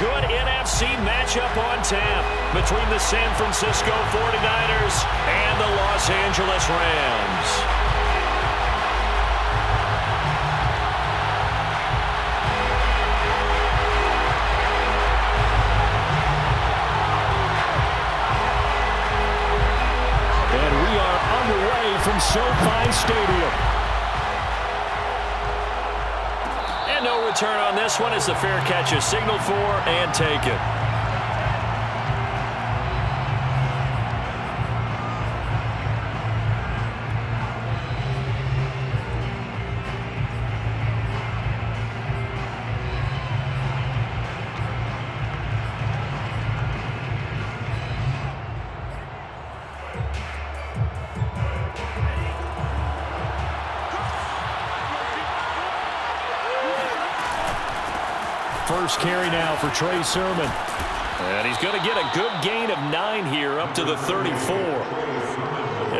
good NFC matchup on tap between the San Francisco 49ers and the Los Angeles Rams. From SoFi Stadium. And no return on this one as the fair catch is signaled for and taken. First carry now for Trey Sermon. And he's going to get a good gain of 9 here up to the 34.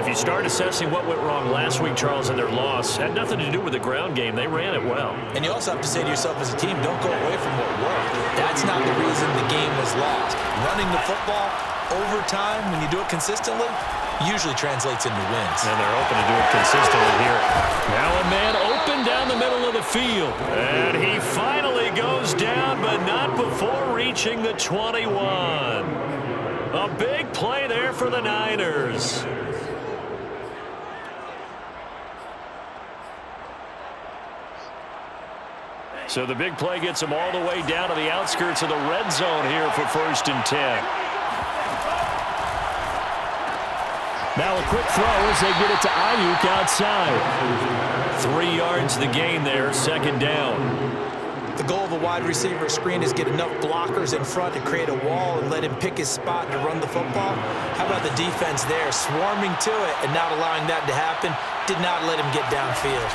If you start assessing what went wrong last week, Charles, in their loss, had nothing to do with the ground game. They ran it well. And you also have to say to yourself as a team, don't go away from what worked. That's not the reason the game was lost. Running the football over time, when you do it consistently, usually translates into wins. And they're open to do it consistently here. Now a man open down the middle of the field. And he finally goes down, but not before reaching the 21. A big play there for the Niners. So the big play gets him all the way down to the outskirts of the red zone here for 1st and 10. Now a quick throw as they get it to Ayuk outside. 3 yards the gain there, 2nd down. The goal of a wide receiver screen is get enough blockers in front to create a wall and let him pick his spot to run the football. How about the defense there, swarming to it and not allowing that to happen? Did not let him get downfield.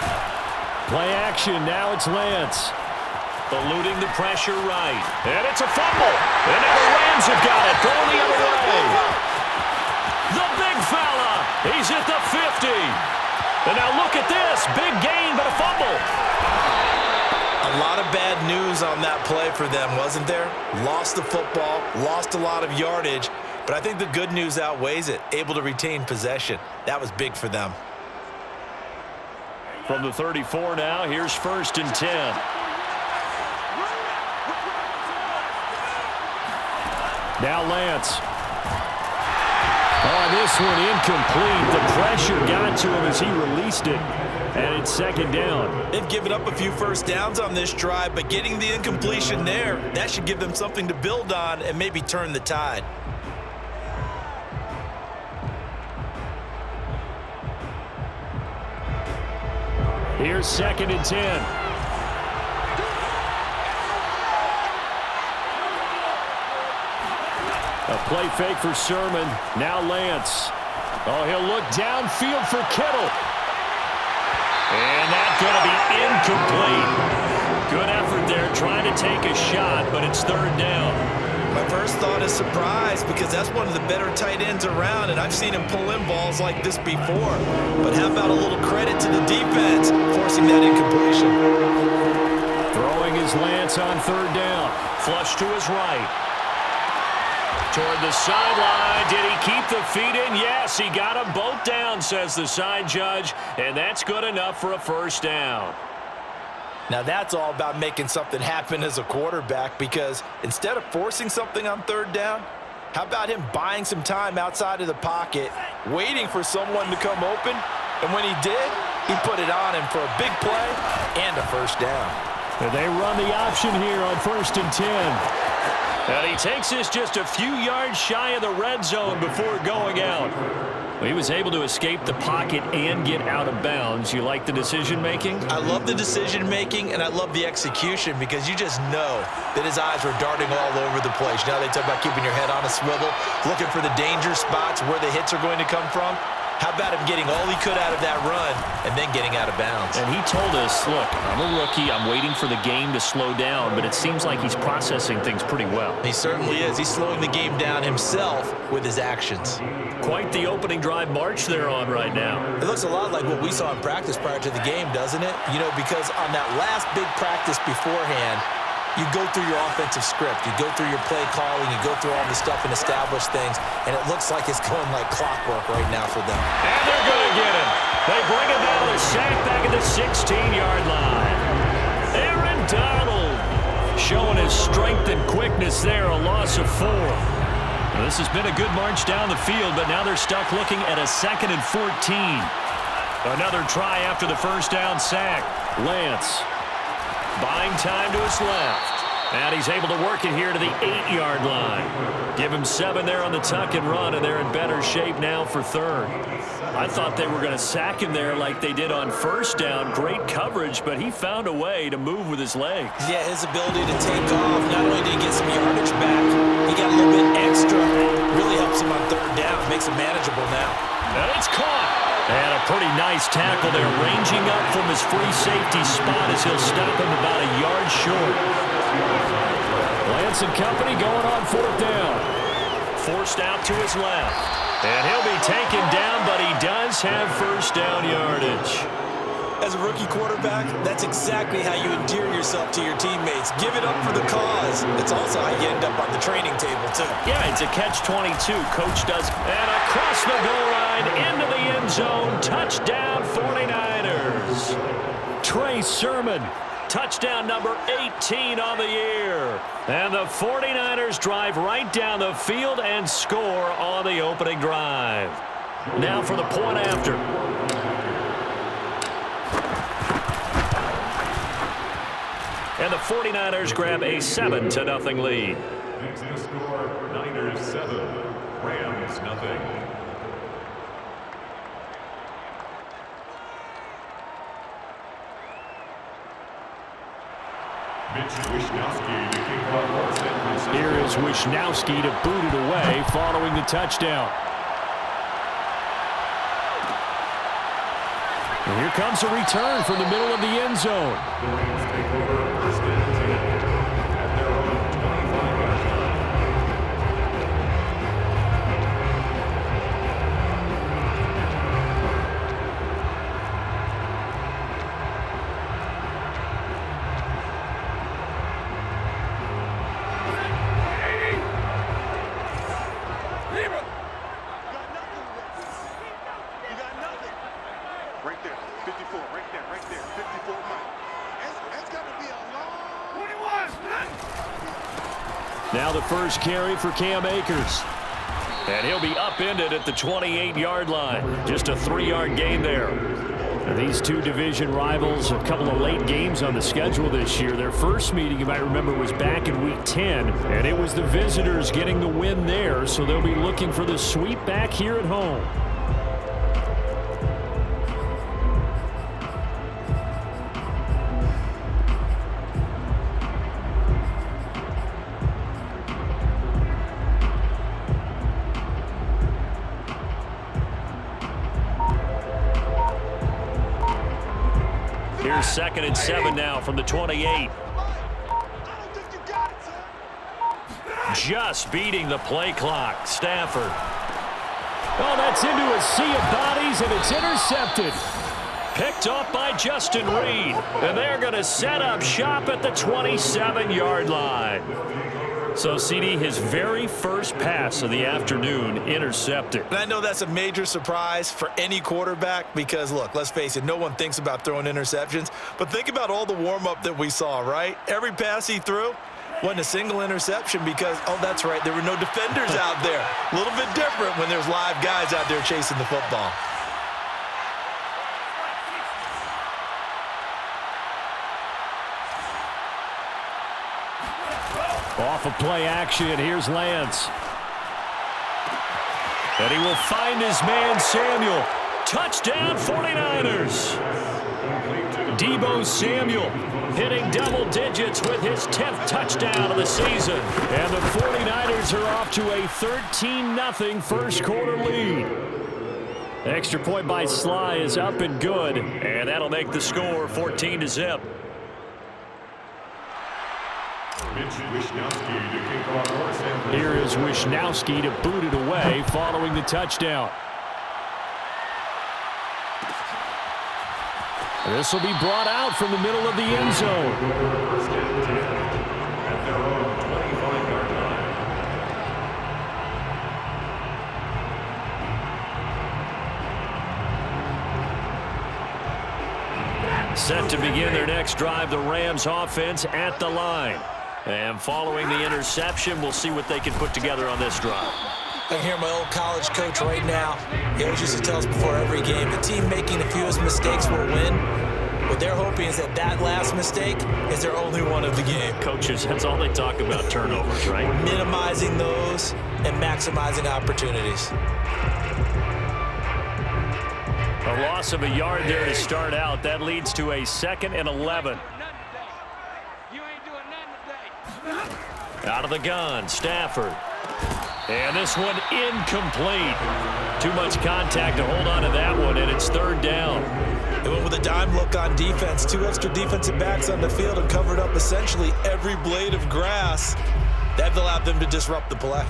Play action, now it's Lance. Eluding the pressure right. And it's a fumble. And now the Rams have got it, going the other way. The big fella, he's at the 50. And now look at this, big gain, but a fumble. A lot of bad news on that play for them, wasn't there? Lost the football, lost a lot of yardage, but I think the good news outweighs it. Able to retain possession. That was big for them. From the 34 now, here's 1st and 10. Now Lance. On this one, incomplete. The pressure got to him as he released it. And it's 2nd down. They've given up a few first downs on this drive, but getting the incompletion there, that should give them something to build on and maybe turn the tide. Here's 2nd and 10. A play fake for Sermon. Now Lance. Oh, he'll look downfield for Kittle. And that's going to be incomplete. Good effort there trying to take a shot, but it's 3rd down. My first thought is surprise because that's one of the better tight ends around, and I've seen him pull in balls like this before. But how about a little credit to the defense forcing that incompletion? Throwing his Lance on 3rd down. Flush to his right. Toward the sideline. Did he keep the feet in? Yes, he got them both down, says the side judge, and that's good enough for a 1st down. Now that's all about making something happen as a quarterback because instead of forcing something on 3rd down, how about him buying some time outside of the pocket, waiting for someone to come open, and when he did, he put it on him for a big play and a 1st down. And they run the option here on 1st and 10. And he takes this just a few yards shy of the red zone before going out. Well, he was able to escape the pocket and get out of bounds. You like the decision-making? I love the decision-making, and I love the execution because you just know that his eyes were darting all over the place. You know, they talk about keeping your head on a swivel, looking for the danger spots where the hits are going to come from. How about him getting all he could out of that run and then getting out of bounds? And he told us, look, I'm a rookie. I'm waiting for the game to slow down, but it seems like he's processing things pretty well. He certainly is. He's slowing the game down himself with his actions. Quite the opening drive march they're on right now. It looks a lot like what we saw in practice prior to the game, doesn't it? You know, because on that last big practice beforehand, you go through your offensive script. You go through your play calling. You go through all the stuff and establish things, and it looks like it's going like clockwork right now for them. And they're going to get him. They bring him down to sack back at the 16-yard line. Aaron Donald showing his strength and quickness there, a loss of 4. Well, this has been a good march down the field, but now they're stuck looking at a 2nd and 14. Another try after the first down sack. Lance buying time to his left. And he's able to work it here to the 8-yard line. Give him 7 there on the tuck and run, and they're in better shape now for 3rd. I thought they were going to sack him there like they did on first down. Great coverage, but he found a way to move with his legs. Yeah, his ability to take off. Not only did he get some yardage back, he got a little bit extra. Really helps him on 3rd down. Makes him manageable now. And it's caught. And a pretty nice tackle there, ranging up from his free safety spot as he'll stop him about a yard short. Lance and company going on 4th down. Forced out to his left. And he'll be taken down, but he does have first down yardage. As a rookie quarterback, that's exactly how you endear yourself to your teammates. Give it up for the cause. It's also how you end up on the training table, too. Yeah, it's a catch-22. Coach does. And across the goal line, into the end zone. Touchdown, 49ers. Trey Sermon. Touchdown number 18 on the year. And the 49ers drive right down the field and score on the opening drive. Now for the point after. And the 49ers grab a 7-0 lead. Next to score, Niners 7, Rams nothing. Here is Wishnowsky to boot it away following the touchdown. And here comes a return from the middle of the end zone. The Rams take over first and 10 at their own 25-yard line. Right there, 54, right there, 54 mile. That's got to be a long 21. Now the first carry for Cam Akers. And he'll be upended at the 28-yard line. Just a 3-yard gain there. And these two division rivals, a couple of late games on the schedule this year. Their first meeting, you might remember, was back in Week 10. And it was the visitors getting the win there. So they'll be looking for the sweep back here at home. Here's 2nd and 7 now from the 28. Just beating the play clock. Stafford. Oh, that's into a sea of bodies, and it's intercepted. Picked off by Justin Reed. And they're going to set up shop at the 27-yard line. So, CD, his very first pass of the afternoon intercepted. And I know that's a major surprise for any quarterback because, look, let's face it, no one thinks about throwing interceptions. But think about all the warm-up that we saw, right? Every pass he threw wasn't a single interception because, oh, that's right, there were no defenders out there. A little bit different when there's live guys out there chasing the football. Off of play action, here's Lance. And he will find his man, Samuel. Touchdown, 49ers. Deebo Samuel hitting double digits with his 10th touchdown of the season. And the 49ers are off to a 13-0 first quarter lead. Extra point by Sly is up and good. And that'll make the score 14-0. Here is Wishnowsky to boot it away following the touchdown. This will be brought out from the middle of the end zone. Set to begin their next drive, the Rams offense at the line. And following the interception, we'll see what they can put together on this drive. I can hear my old college coach right now. He always used to tell us before every game, the team making the fewest mistakes will win. What they're hoping is that that last mistake is their only one of the game. Coaches, that's all they talk about, turnovers, right? Minimizing those and maximizing opportunities. A loss of a yard there to start out. That leads to a 2nd and 11. Out of the gun, Stafford. And this one incomplete. Too much contact to hold on to that one, and it's 3rd down. They went with a dime look on defense. 2 extra defensive backs on the field and covered up essentially every blade of grass. That allowed them to disrupt the play.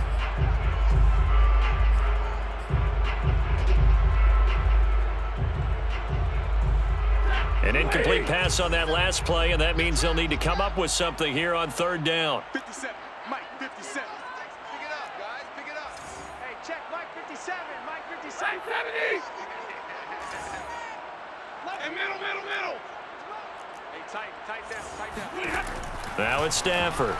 An incomplete pass on that last play, and that means they'll need to come up with something here on 3rd down. 57, Mike, 57. Pick it up, guys, pick it up. Hey, check Mike 57, Mike 57. 70. Hey, middle. Hey, tight down. Now it's Stafford.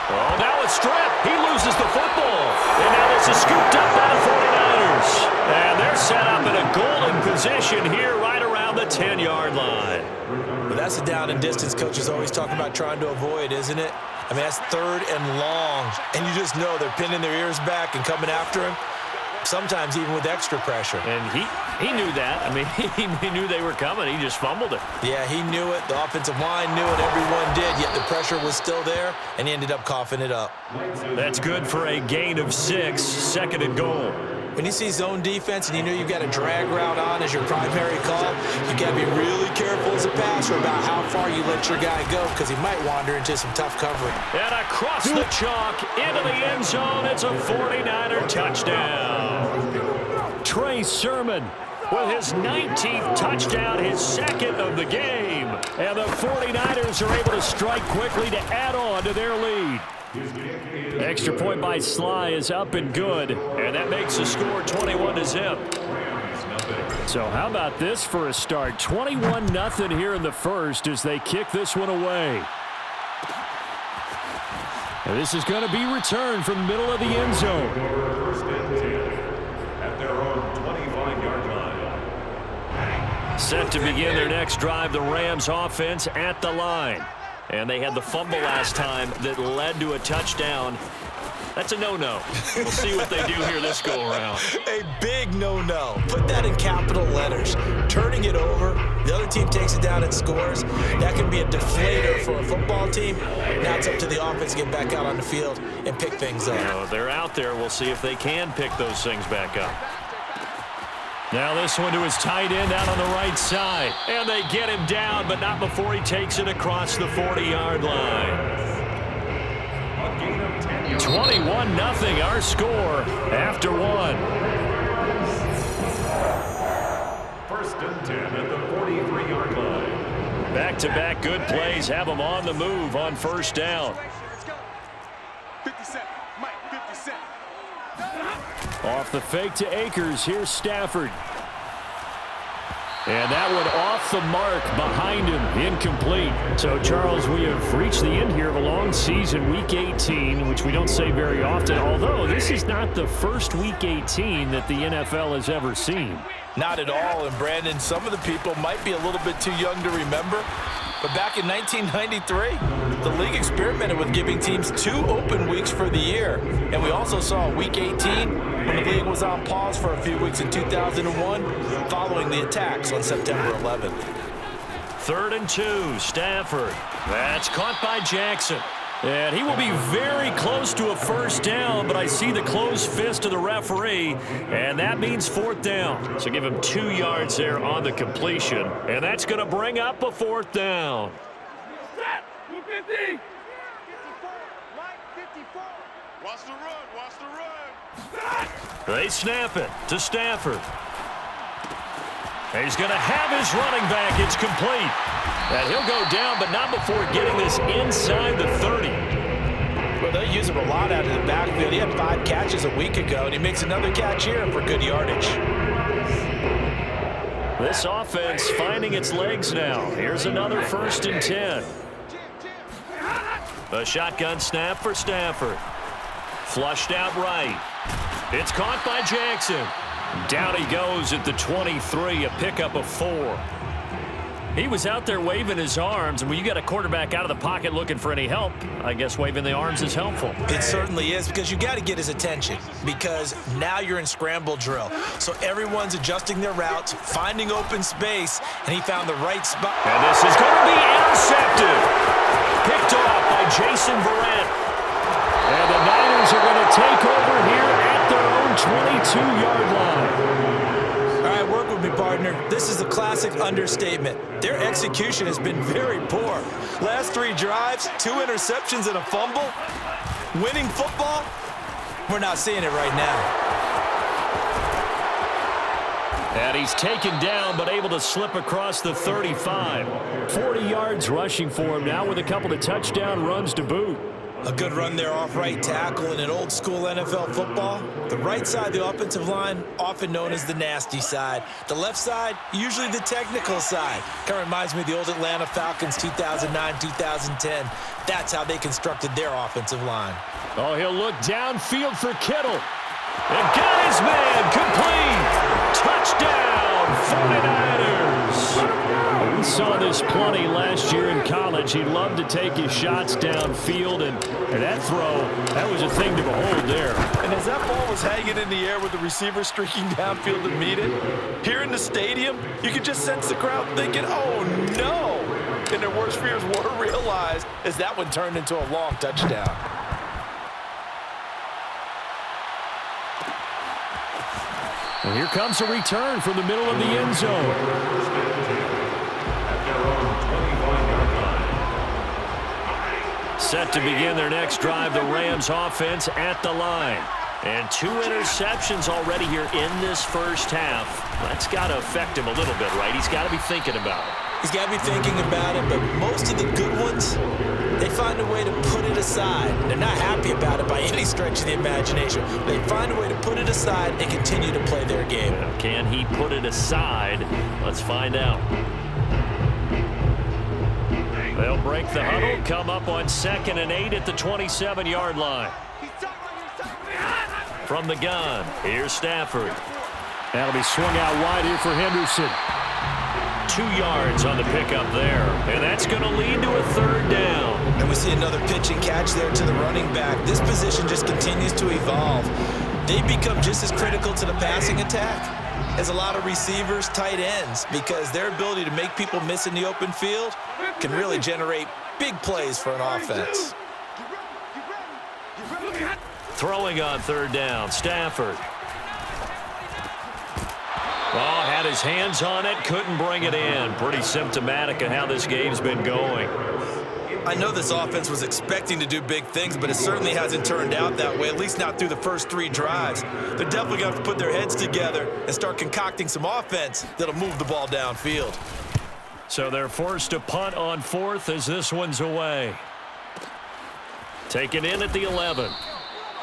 Oh, now it's stripped. He loses the football. And now this is scooped up by the 49ers. And they're set up in a golden position here right around the 10-yard line. But that's the down and distance coaches always talking about trying to avoid, isn't it? I mean, that's 3rd and long. And you just know they're pinning their ears back and coming after him. Sometimes even with extra pressure. And he knew that. I mean, he knew they were coming. He just fumbled it. Yeah, he knew it. The offensive line knew it. Everyone did. Yet the pressure was still there, and he ended up coughing it up. That's good for a gain of 6, 2nd and goal. When you see zone defense and you know you've got a drag route on as your primary call, you got to be really careful as a passer about how far you let your guy go because he might wander into some tough coverage. And across the chalk into the end zone, it's a 49er touchdown. Trey Sermon with his 19th touchdown, his 2nd of the game. And the 49ers are able to strike quickly to add on to their lead. Extra point by Sly is up and good, and that makes the score 21-0. So how about this for a start? 21-0 here in the first as they kick this one away. And this is going to be returned from the middle of the end zone. 1st and 10 at their own 25-yard line. Set to begin their next drive, the Rams offense at the line. And they had the fumble last time that led to a touchdown. That's a no-no. We'll see what they do here this go-around. A big no-no. Put that in capital letters. Turning it over, the other team takes it down and scores. That can be a deflator for a football team. Now it's up to the offense to get back out on the field and pick things up. You know, they're out there. We'll see if they can pick those things back up. Now this one to his tight end out on the right side. And they get him down, but not before he takes it across the 40-yard line. A gain of 10 yards. 21-0 our score after 1. 1st and 10 at the 43-yard line. Back-to-back good plays have them on the move on 1st down. 57, Mike 57. Off the fake to Akers, here's Stafford. And that one off the mark behind him, incomplete. So, Charles, we have reached the end here of a long season, Week 18, which we don't say very often, although this is not the first Week 18 that the NFL has ever seen. Not at all, and Brandon, some of the people might be a little bit too young to remember, but back in 1993, the league experimented with giving teams 2 open weeks for the year, and we also saw Week 18 when the league was on pause for a few weeks in 2001 following the attacks on September 11th. 3rd and 2, Stafford. That's caught by Jackson. And he will be very close to a 1st down, but I see the closed fist of the referee, and that means 4th down. So give him 2 yards there on the completion, and that's going to bring up a 4th down. 54, Mike 54. Watch the run. They snap it to Stafford. He's going to have his running back. It's complete. And he'll go down, but not before getting this inside the 30. Well, they use him a lot out of the backfield. He had 5 catches a week ago, and he makes another catch here for good yardage. This offense finding its legs now. Here's another 1st and 10. A shotgun snap for Stafford. Flushed out right. It's caught by Jackson. Down he goes at the 23, a pickup of 4. He was out there waving his arms, and when you got a quarterback out of the pocket looking for any help, I guess waving the arms is helpful. It certainly is, because you got to get his attention, because now you're in scramble drill. So everyone's adjusting their routes, finding open space, and he found the right spot. And this is going to be intercepted. Picked off by Jason Verrett. And the Niners are going to take over here at their own 22-yard line. All right, work with me, partner. This is a classic understatement. Their execution has been very poor. Last 3 drives, 2 interceptions and a fumble. Winning football? We're not seeing it right now. And he's taken down, but able to slip across the 35. 40 yards rushing for him now with a couple of touchdown runs to boot. A good run there off right tackle in an old-school NFL football. The right side of the offensive line, often known as the nasty side. The left side, usually the technical side. Kind of reminds me of the old Atlanta Falcons 2009-2010. That's how they constructed their offensive line. Oh, he'll look downfield for Kittle. And got his man complete. Touchdown, 49ers. We saw this plenty last year in college. He loved to take his shots downfield, and that throw, that was a thing to behold there. And as that ball was hanging in the air with the receiver streaking downfield to meet it, here in the stadium, you could just sense the crowd thinking, oh, no. And their worst fears were realized as that one turned into a long touchdown. And here comes a return from the middle of the end zone. Set to begin their next drive, the Rams offense at the line. And 2 interceptions already here in this first half. That's got to affect him a little bit, right? He's got to be thinking about it. He's got to be thinking about it, but most of the good ones, they find a way to put it aside. They're not happy about it by any stretch of the imagination. They find a way to put it aside and continue to play their game. Can he put it aside? Let's find out. They'll break the huddle, come up on 2nd and 8 at the 27-yard line. From the gun, here's Stafford. That'll be swung out wide here for Henderson. 2 yards on the pickup there, and that's going to lead to a 3rd down. And we see another pitch and catch there to the running back. This position just continues to evolve. They become just as critical to the passing attack as a lot of receivers, tight ends, because their ability to make people miss in the open field can really generate big plays for an offense. Throwing on 3rd down, Stafford. Oh, had his hands on it, couldn't bring it in. Pretty symptomatic of how this game's been going. I know this offense was expecting to do big things, but it certainly hasn't turned out that way, at least not through the first 3 drives. They're definitely going to have to put their heads together and start concocting some offense that'll move the ball downfield. So they're forced to punt on 4th as this one's away. Taken in at the 11.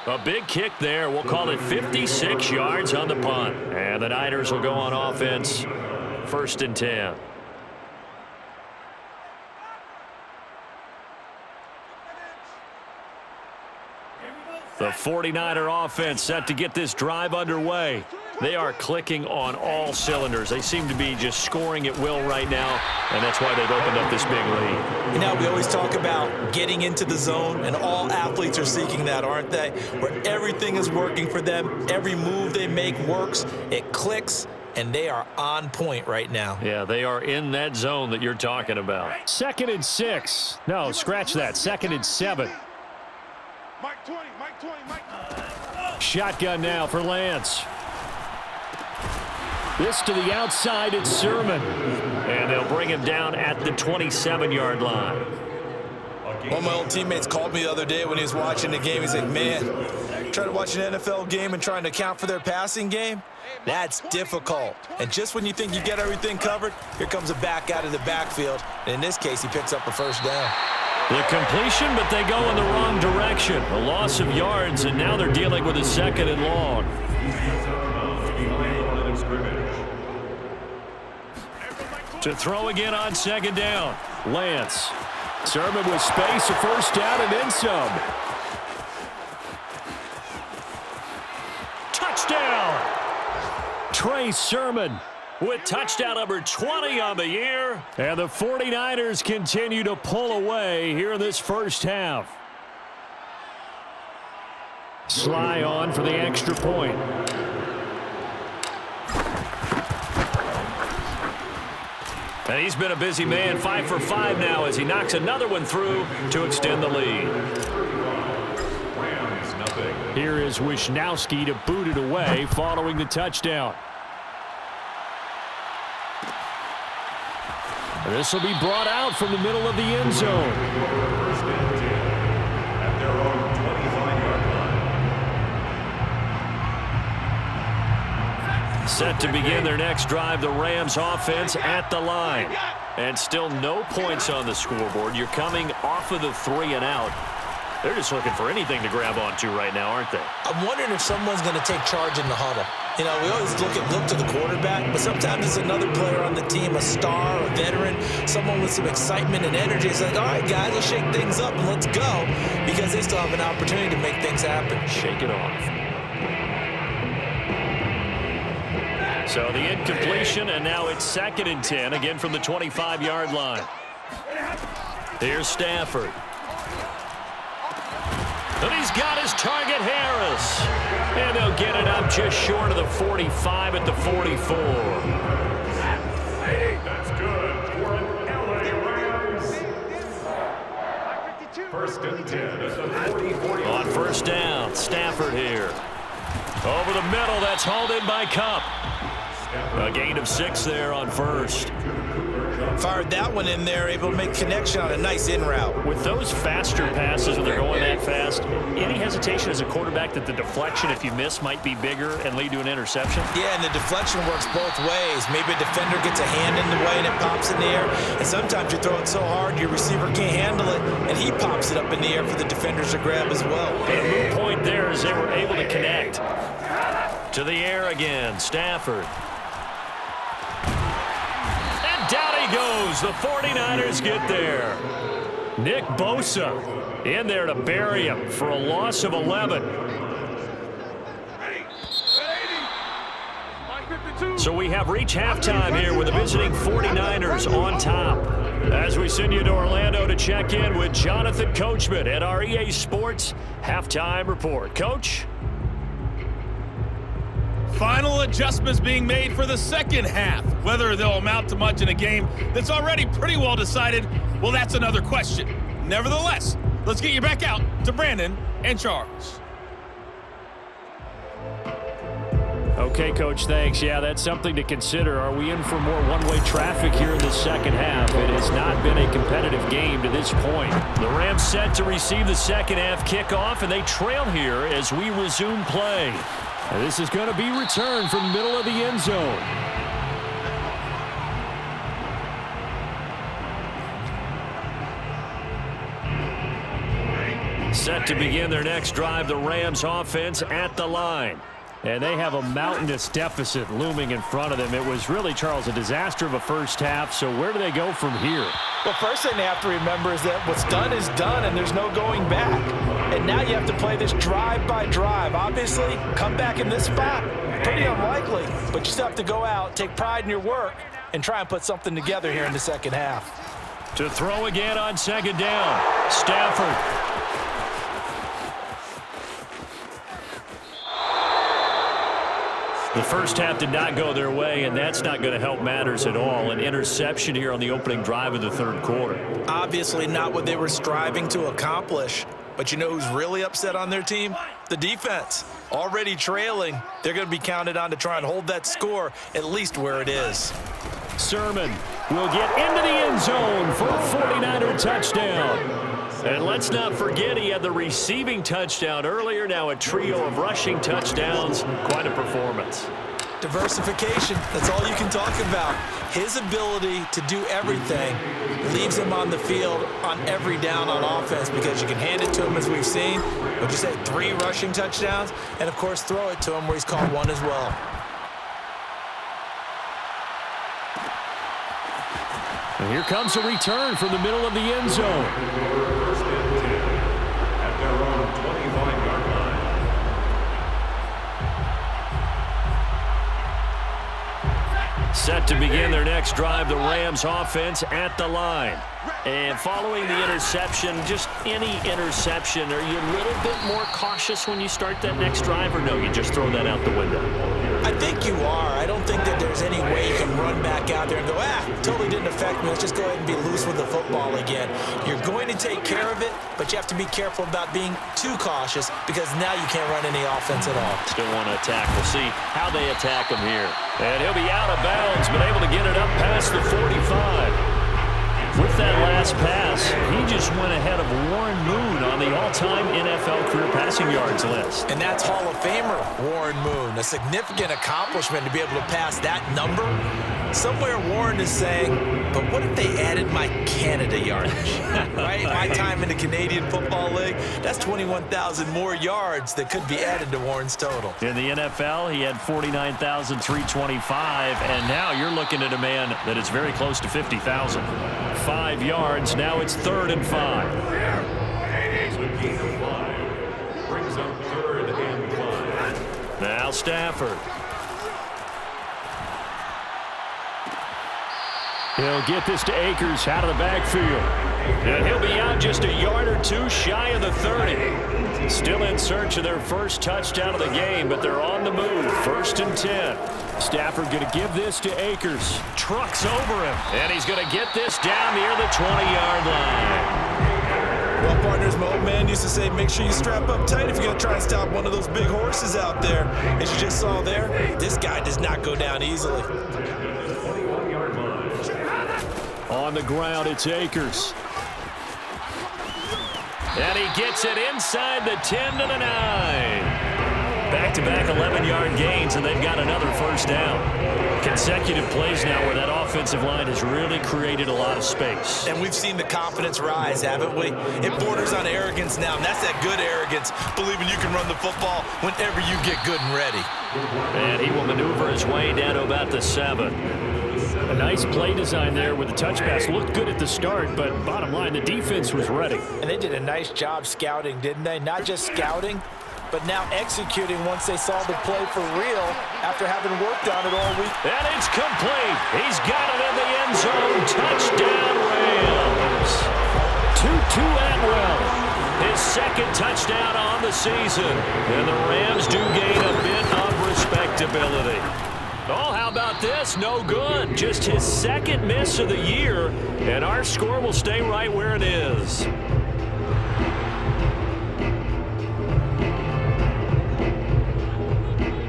A big kick there. We'll call it 56 yards on the punt. And the Niners will go on offense, 1st and 10. The 49er offense set to get this drive underway. They are clicking on all cylinders. They seem to be just scoring at will right now, and that's why they've opened up this big lead. You know, we always talk about getting into the zone, and all athletes are seeking that, aren't they? Where everything is working for them, every move they make works, it clicks, and they are on point right now. Yeah, they are in that zone that you're talking about. 2nd and 6. No, scratch that. 2nd and 7. Mike 20, Mike 20, Mike. Shotgun now for Lance. This to the outside, it's Sermon. And they'll bring him down at the 27-yard line. One of my old teammates called me the other day when he was watching the game. He's like, man, trying to watch an NFL game and trying to account for their passing game? That's difficult. And just when you think you get everything covered, here comes a back out of the backfield. And in this case, he picks up a 1st down. The completion, but they go in the wrong direction. A loss of yards, and now they're dealing with a 2nd and long. To throw again on second down. Lance. Sermon with space, a first down, and then some. Touchdown! Trey Sermon with touchdown number 20 on the year. And the 49ers continue to pull away here in this first half. Sly on for the extra point. And he's been a busy man, 5 for 5 now as he knocks another one through to extend the lead. Here is Wisnowski to boot it away following the touchdown. This will be brought out from the middle of the end zone. First and 10 at their own 25-yard line. Set to begin their next drive, the Rams offense at the line. And still no points on the scoreboard. You're coming off of the 3 and out. They're just looking for anything to grab onto right now, aren't they? I'm wondering if someone's going to take charge in the huddle. You know, we always look to the quarterback, but sometimes it's another player on the team, a star, a veteran, someone with some excitement and energy. It's like, all right, guys, let's shake things up and let's go, because they still have an opportunity to make things happen. Shake it off. So the incompletion, and now it's 2nd and 10, again from the 25-yard line. Here's Stafford. And he's got his target, Harris. And they'll get it up just short of the 45 at the 44. That's good for an LA Rams. First and 10 at the 40. On first down, Stafford here. Over the middle, that's hauled in by Kupp. A gain of 6 there on first. Fired that one in there, able to make connection on a nice in route. With those faster passes when they're going that fast, any hesitation as a quarterback that the deflection, if you miss, might be bigger and lead to an interception? Yeah, and the deflection works both ways. Maybe a defender gets a hand in the way and it pops in the air. And sometimes you throw it so hard your receiver can't handle it, and he pops it up in the air for the defenders to grab as well. And the point there is they were able to connect. To the air again, Stafford. Down he goes. The 49ers get there. Nick Bosa in there to bury him for a loss of 11. So we have reached halftime here with the visiting 49ers on top. As we send you to Orlando to check in with Jonathan Coachman at our EA Sports Halftime Report. Coach? Final adjustments being made for the second half. Whether they'll amount to much in a game that's already pretty well decided, well, that's another question. Nevertheless, let's get you back out to Brandon and Charles. Okay, Coach, thanks. Yeah, that's something to consider. Are we in for more one-way traffic here in the second half? It has not been a competitive game to this point. The Rams set to receive the second half kickoff, and they trail here as we resume play. And this is going to be returned from the middle of the end zone. Set to begin their next drive, the Rams offense at the line. And they have a mountainous deficit looming in front of them. It was really, Charles, a disaster of a first half. So where do they go from here? Well, first thing they have to remember is that what's done is done, and there's no going back. And now you have to play this drive by drive. Obviously, come back in this spot, pretty unlikely. But you still have to go out, take pride in your work, and try and put something together here in the second half. To throw again on second down, Stafford. The first half did not go their way, and that's not going to help matters at all. An interception here on the opening drive of the third quarter. Obviously not what they were striving to accomplish. But you know who's really upset on their team? The defense. Already trailing. They're going to be counted on to try and hold that score at least where it is. Sermon will get into the end zone for a 49er touchdown. And let's not forget he had the receiving touchdown earlier. Now a trio of rushing touchdowns. Quite a performance. Diversification, that's all you can talk about. His ability to do everything leaves him on the field on every down on offense because you can hand it to him as we've seen. What'd you say, 3 rushing touchdowns? And, of course, throw it to him where he's caught 1 as well. here comes a return from the middle of the end zone. First and 10 at their own 25-yard line. Set to begin their next drive, the Rams offense at the line. And following the interception, just any interception, are you a little bit more cautious when you start that next drive, or no, you just throw that out the window? I think you are. I don't think that there's any way you can run back out there and go, totally didn't affect me. Let's just go ahead and be loose with the football again. You're going to take care of it, but you have to be careful about being too cautious because now you can't run any offense at all. Still want to attack. We'll see how they attack him here. And he'll be out of bounds, but able to get it up past the 45. With that last pass, he just went ahead of Warren Moon on the all-time NFL career passing yards list. And that's Hall of Famer Warren Moon. A significant accomplishment to be able to pass that number. Somewhere Warren is saying, but what if they added my Canada yardage? Right? My time in the Canadian Football League, that's 21,000 more yards that could be added to Warren's total. In the NFL, he had 49,325, and now you're looking at a man that is very close to 50,000. 5 yards, now it's 3rd and 5. It's a gain of 5. Brings up 3rd and 5. Now Stafford. He'll get this to Akers out of the backfield. And he'll be out just a yard or two shy of the 30. Still in search of their first touchdown of the game, but they're on the move. 1st and 10. Stafford going to give this to Akers. Trucks over him. And he's going to get this down near the 20-yard line. Well, partners, my old man used to say, make sure you strap up tight if you're going to try and stop one of those big horses out there. As you just saw there, this guy does not go down easily. On the ground, it's Akers. And he gets it inside the 10 to the 9. Back-to-back 11-yard gains, and they've got another first down. Consecutive plays now where that offensive line has really created a lot of space. And we've seen the confidence rise, haven't we? It borders on arrogance now, and that's that good arrogance, believing you can run the football whenever you get good and ready. And he will maneuver his way down to about the 7. A nice play design there with the touch pass. Looked good at the start, but bottom line, the defense was ready. And they did a nice job scouting, didn't they? Not just scouting, but now executing once they saw the play for real after having worked on it all week. And it's complete. He's got it in the end zone. Touchdown, Rams. Tutu Atwell, his 2nd touchdown on the season. And the Rams do gain a bit of respectability. Oh, how about this? No good. Just his 2nd miss of the year, and our score will stay right where it is.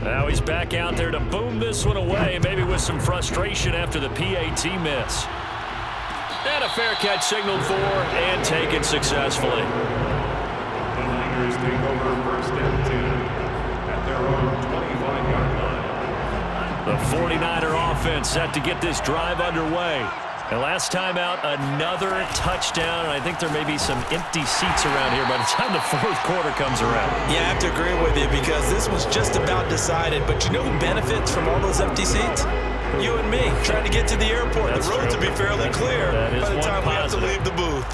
Now he's back out there to boom this one away, maybe with some frustration after the PAT miss. And a fair catch signaled for and taken successfully. The Niners take over 1st and 10 at their own 25-yard line. The 49er offense set to get this drive underway. And last time out, another touchdown. And I think there may be some empty seats around here by the time the 4th quarter comes around. Yeah, I have to agree with you because this was just about decided. But you know who benefits from all those empty seats? You and me, trying to get to the airport. That's the roads true. will be fairly clear by the time we have to leave the booth.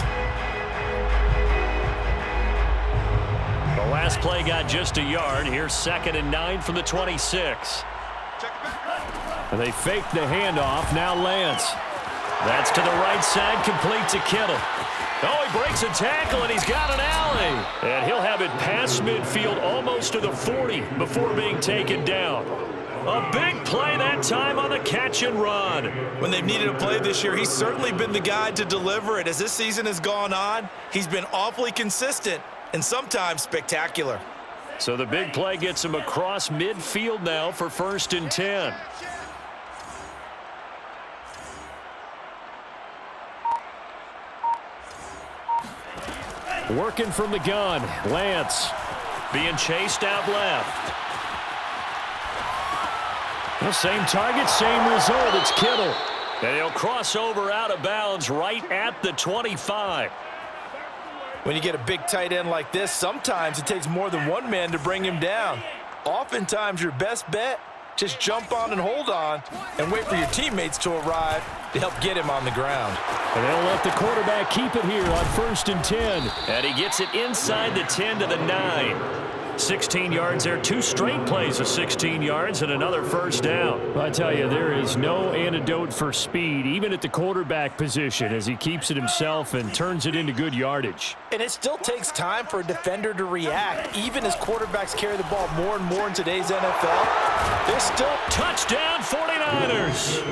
The last play got just a yard. Here's 2nd and 9 from the 26. And they fake the handoff. Now Lance. That's to the right side, complete to Kittle. Oh, he breaks a tackle, and he's got an alley. And he'll have it past midfield almost to the 40 before being taken down. A big play that time on the catch and run. When they've needed a play this year, he's certainly been the guy to deliver it. As this season has gone on, he's been awfully consistent and sometimes spectacular. So the big play gets him across midfield now for 1st and 10. Working from the gun, Lance being chased out left. The same target, same result. It's Kittle. And he'll cross over out of bounds right at the 25. When you get a big tight end like this, sometimes it takes more than one man to bring him down. Oftentimes, your best bet, just jump on and hold on and wait for your teammates to arrive to help get him on the ground. And they'll let the quarterback keep it here on 1st and 10. And he gets it inside the 10 to the 9. 16 yards there, 2 straight plays of 16 yards and another first down. I tell you, there is no antidote for speed, even at the quarterback position, as he keeps it himself and turns it into good yardage. And it still takes time for a defender to react, even as quarterbacks carry the ball more and more in today's NFL. There's still touchdown 49ers.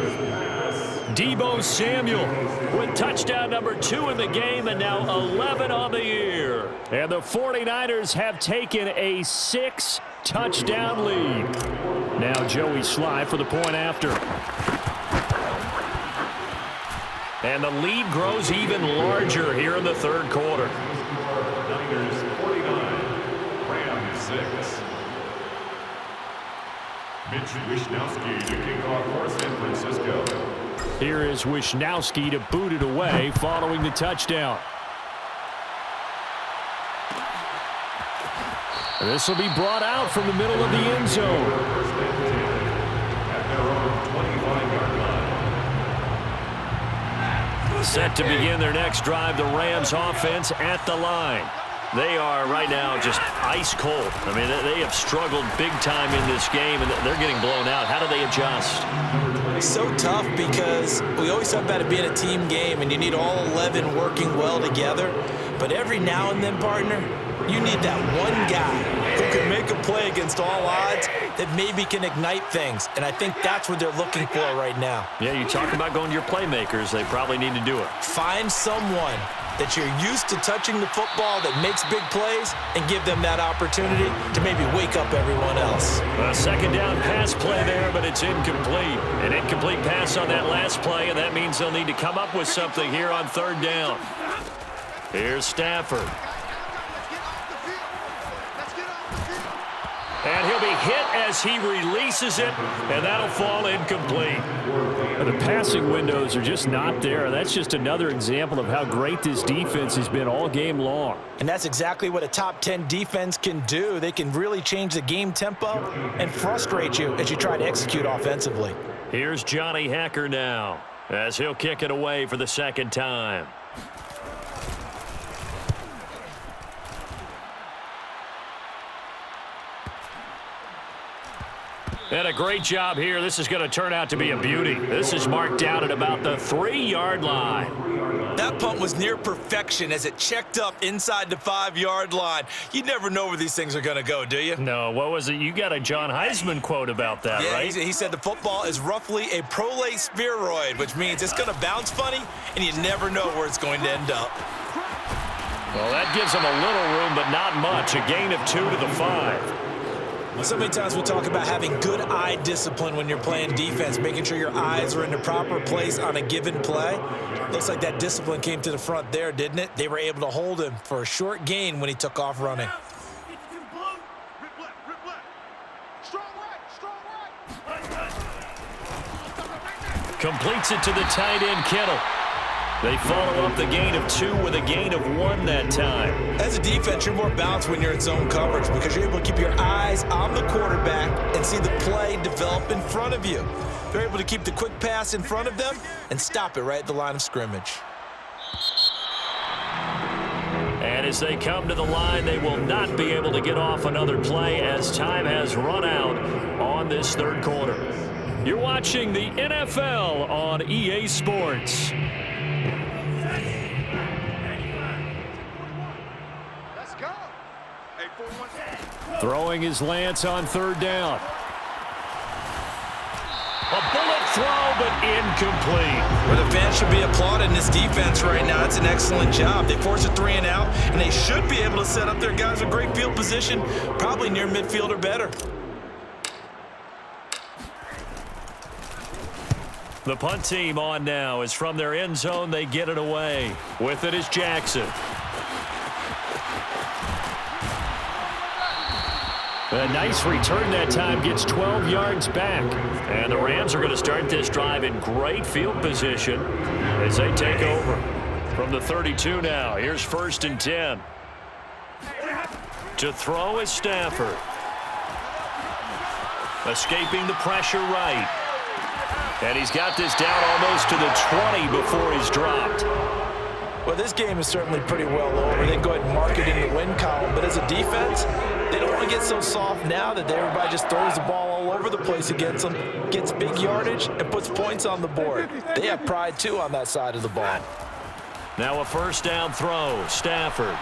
Deebo Samuel with touchdown number 2 in the game and now 11 on the year. And the 49ers have taken a 6-touchdown lead. Now Joey Sly for the point after. And the lead grows even larger here in the third quarter. Niners 49, Rams 6. Mitch Wishnowsky to kick off for San Francisco. Here is Wishnowsky to boot it away following the touchdown. This will be brought out from the middle of the end zone. At their own 25-yard line. Set to begin their next drive, the Rams offense at the line. They are right now just ice cold. I mean, they have struggled big time in this game, and they're getting blown out. How do they adjust? so tough because we always talk about it being a team game and you need all 11 working well together. But every now and then, partner, you need that one guy who can make a play against all odds that maybe can ignite things. And I think that's what they're looking for right now. Yeah, you talk about going to your playmakers. They probably need to do it. Find someone that you're used to touching the football that makes big plays and give them that opportunity to maybe wake up everyone else. A second down pass play there, but it's incomplete. An incomplete pass on that last play, and that means they'll need to come up with something here on third down. Here's Stafford. And he'll be hit as he releases it, and that'll fall incomplete. The passing windows are just not there. That's just another example of how great this defense has been all game long. And that's exactly what a top 10 defense can do. They can really change the game tempo and frustrate you as you try to execute offensively. Here's Johnny Hekker now as he'll kick it away for the second time. And a great job here. This is going to turn out to be a beauty. This is marked down at about the 3-yard line. That punt was near perfection as it checked up inside the 5-yard line. You never know where these things are going to go, do you? No, what was it? You got a John Heisman quote about that, right? He said the football is roughly a prolate spheroid, which means it's going to bounce funny, and you never know where it's going to end up. Well, that gives them a little room, but not much. A gain of 2 to the 5. So many times we talk about having good eye discipline when you're playing defense, making sure your eyes are in the proper place on a given play. Looks like that discipline came to the front there, didn't it? They were able to hold him for a short gain when he took off running. Completes it to the tight end, Kittle. They follow up the gain of 2 with a gain of 1 that time. As a defense, you're more balanced when you're in zone coverage because you're able to keep your eyes on the quarterback and see the play develop in front of you. They're able to keep the quick pass in front of them and stop it right at the line of scrimmage. And as they come to the line, they will not be able to get off another play as time has run out on this third quarter. You're watching the NFL on EA Sports. Throwing his Lance on third down. A bullet throw, but incomplete. Well, the fans should be applauding this defense right now. It's an excellent job. They force a 3-and-out, and they should be able to set up their guys with great field position, probably near midfield or better. The punt team on now is from their end zone. They get it away. With it is Jackson. A nice return that time, gets 12 yards back. And the Rams are going to start this drive in great field position as they take over from the 32 now. Here's 1st and 10. To throw is Stafford. Escaping the pressure right. And he's got this down almost to the 20 before he's dropped. Well, this game is certainly pretty well over. They can go ahead and mark it in the win column. But as a defense, they don't want to get so soft now that everybody just throws the ball all over the place against them, gets big yardage, and puts points on the board. They have pride, too, on that side of the ball. Now a first down throw. Stafford.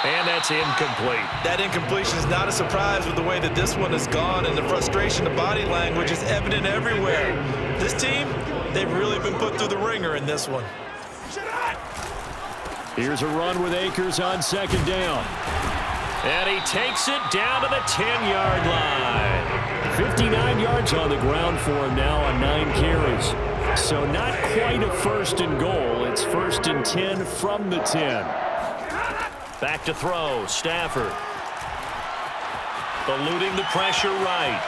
And that's incomplete. That incompletion is not a surprise with the way that this one has gone, and the frustration, the body language is evident everywhere. This team, they've really been put through the ringer in this one. Here's a run with Akers on second down. And he takes it down to the 10-yard line. 59 yards on the ground for him now on 9 carries. So not quite a first and goal. It's first and 10 from the 10. Back to throw. Stafford. Eluding the pressure right.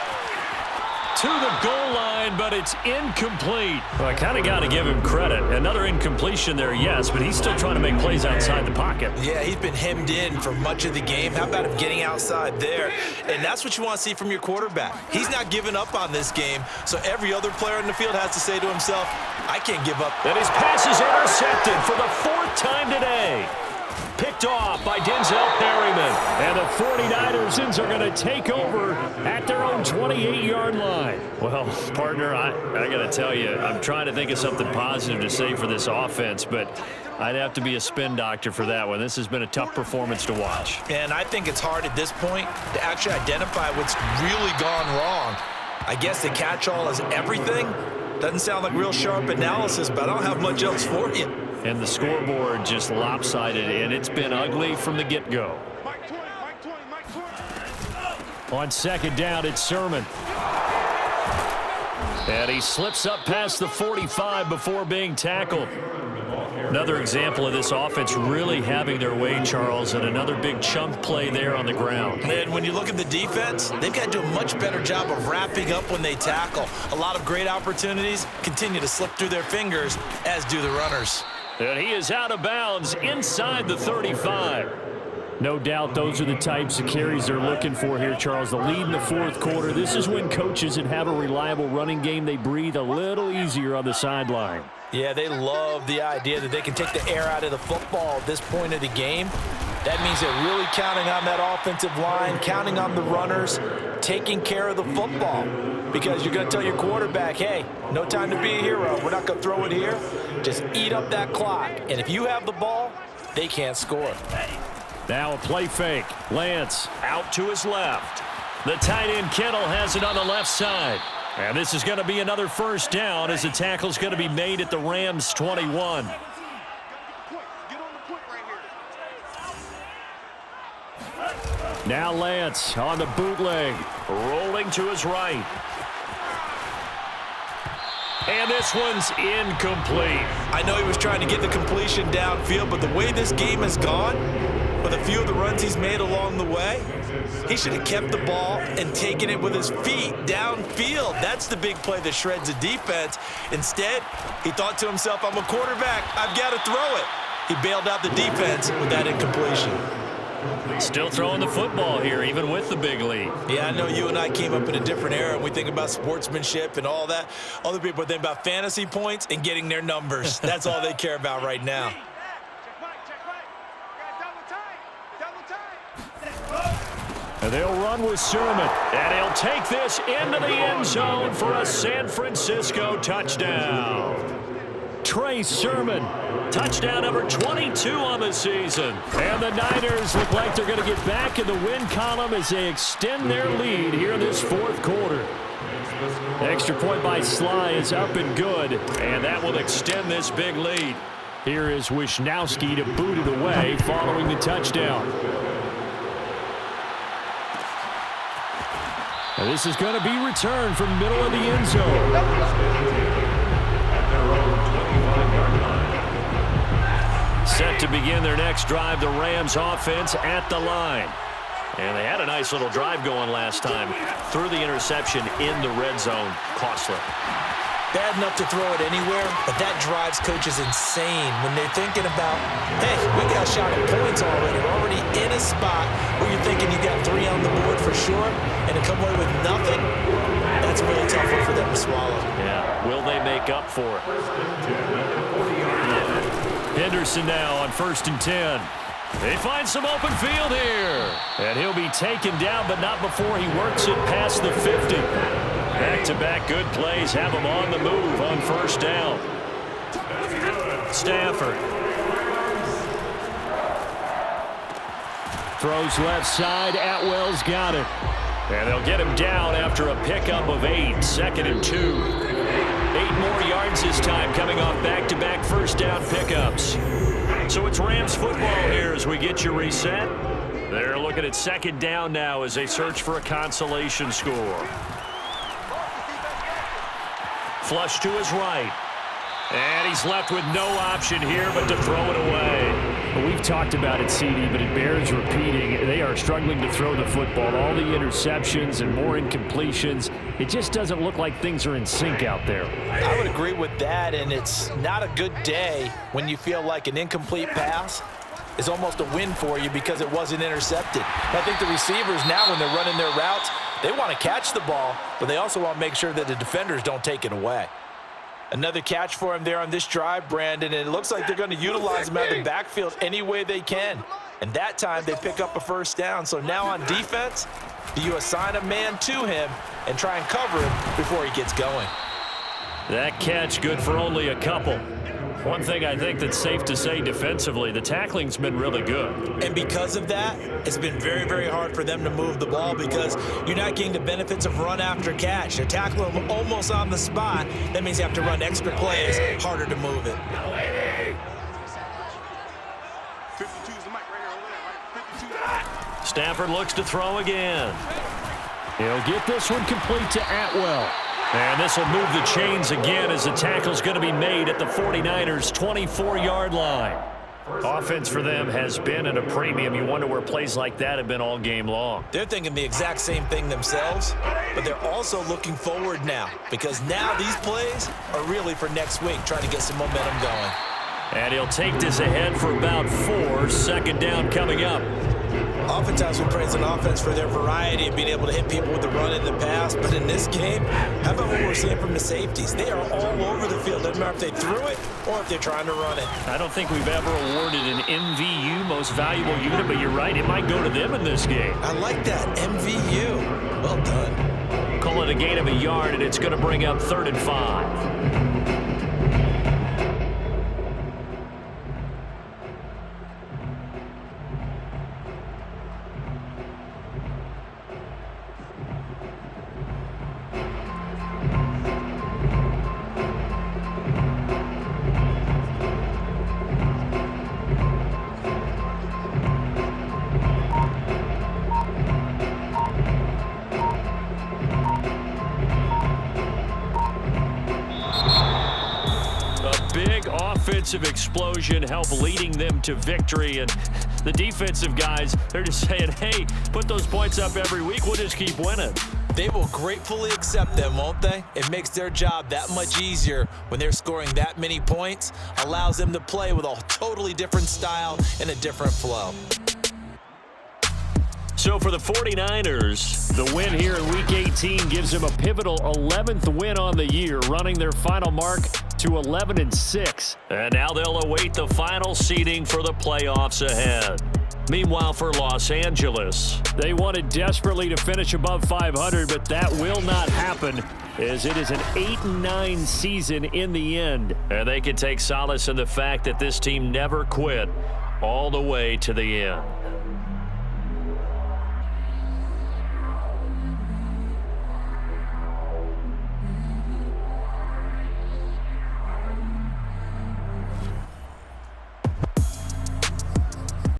To the goal line, but it's incomplete. Well, I kind of got to give him credit. Another incompletion there, yes, but he's still trying to make plays outside the pocket. Yeah, he's been hemmed in for much of the game. How about him getting outside there? And that's what you want to see from your quarterback. He's not giving up on this game, so every other player in the field has to say to himself, I can't give up. And his pass is intercepted for the 4th time today. Picked off by Denzel Perryman. And the 49ers are going to take over at their own 28-yard line. Well, partner, I got to tell you, I'm trying to think of something positive to say for this offense, but I'd have to be a spin doctor for that one. This has been a tough performance to watch. And I think it's hard at this point to actually identify what's really gone wrong. I guess the catch-all is everything. Doesn't sound like real sharp analysis, but I don't have much else for you. And the scoreboard just lopsided, and it's been ugly from the get-go. On second down, it's Sermon. And he slips up past the 45 before being tackled. Another example of this offense really having their way, Charles, and another big chunk play there on the ground. And when you look at the defense, they've got to do a much better job of wrapping up when they tackle. A lot of great opportunities continue to slip through their fingers, as do the runners. And he is out of bounds inside the 35. No doubt those are the types of carries they're looking for here, Charles. The lead in the 4th quarter. This is when coaches that have a reliable running game, they breathe a little easier on the sideline. Yeah, they love the idea that they can take the air out of the football at this point of the game. That means they're really counting on that offensive line, counting on the runners, taking care of the football. Because you're going to tell your quarterback, hey, no time to be a hero. We're not going to throw it here. Just eat up that clock. And if you have the ball, they can't score. Now a play fake. Lance out to his left. The tight end Kittle has it on the left side. And this is going to be another first down as the tackle's going to be made at the Rams 21. Now Lance on the bootleg, rolling to his right. And this one's incomplete. I know he was trying to get the completion downfield, but the way this game has gone, with a few of the runs he's made along the way, he should have kept the ball and taken it with his feet downfield. That's the big play that shreds the defense. Instead, he thought to himself, I'm a quarterback. I've got to throw it. He bailed out the defense with that incompletion. Still throwing the football here, even with the big lead. Yeah, I know you and I came up in a different era, and we think about sportsmanship and all that. Other people think about fantasy points and getting their numbers. That's all they care about right now. And they'll run with Sermon. And he'll take this into the end zone for a San Francisco touchdown. Trey Sermon, touchdown number 22 on the season. And the Niners look like they're going to get back in the win column as they extend their lead here in this 4th quarter. The extra point by Sly is up and good, and that will extend this big lead. Here is Wisnowski to boot it away following the touchdown. And this is going to be returned from middle of the end zone. Set to begin their next drive, the Rams offense at the line. And they had a nice little drive going last time. Threw the interception in the red zone. Costly. Bad enough to throw it anywhere, but that drives coaches insane when they're thinking about, hey, we got a shot at points already. We're already in a spot where you're thinking you got 3 on the board for sure, and to come away with nothing, That's a really tough one for them to swallow. Yeah, will they make up for it? Henderson now on 1st and 10. They find some open field here. And he'll be taken down, but not before he works it past the 50. Back-to-back good plays have him on the move on 1st down. Stafford. Throws left side. Atwell's got it. And they'll get him down after a pickup of 8. 2nd and 2. 8 more yards this time coming off back-to-back 1st down pickups. So it's Rams football here as we get you reset. They're looking at 2nd down now as they search for a consolation score. Flush to his right. And he's left with no option here but to throw it away. Well, we've talked about it, CD, but it bears repeating. They are struggling to throw the football. All the interceptions and more incompletions. It just doesn't look like things are in sync out there. I would agree with that, and it's not a good day when you feel like an incomplete pass is almost a win for you because it wasn't intercepted. I think the receivers now, when they're running their routes, they want to catch the ball, but they also want to make sure that the defenders don't take it away. Another catch for him there on this drive, Brandon, and it looks like they're going to utilize him out of the backfield any way they can. And that time they pick up a 1st down. So now on defense, do you assign a man to him and try and cover him before he gets going? That catch good for only a couple. One thing I think that's safe to say defensively, the tackling's been really good. And because of that, it's been very, very hard for them to move the ball because you're not getting the benefits of run after catch. They're tackling them almost on the spot. That means you have to run extra plays, harder to move it. 52's the mic right here over there, right? 52's. Stafford looks to throw again. He'll get this one complete to Atwell. And this will move the chains again as the tackle's going to be made at the 49ers' 24-yard line. Offense for them has been at a premium. You wonder where plays like that have been all game long. They're thinking the exact same thing themselves, but they're also looking forward now because now these plays are really for next week, trying to get some momentum going. And he'll take this ahead for about 4. 2nd down coming up. Oftentimes we praise an offense for their variety of being able to hit people with the run in the pass, but in this game, how about what we're seeing from the safeties? They are all over the field. Doesn't matter if they threw it or if they're trying to run it. I don't think we've ever awarded an MVU, most valuable unit, but you're right, it might go to them in this game. I like that, MVU. Well done. Call it a gain of a yard, and it's going to bring up 3rd and 5. Offensive explosion help leading them to victory, and the defensive guys, they're just saying, hey, put those points up every week, we'll just keep winning. They will gratefully accept them, won't they? It makes their job that much easier when they're scoring that many points, allows them to play with a totally different style and a different flow. So for the 49ers, the win here in Week 18 gives them a pivotal 11th win on the year, running their final mark to 11-6. And now they'll await the final seeding for the playoffs ahead. Meanwhile, for Los Angeles, they wanted desperately to finish above 500, but that will not happen as it is an 8-9 season in the end. And they can take solace in the fact that this team never quit all the way to the end.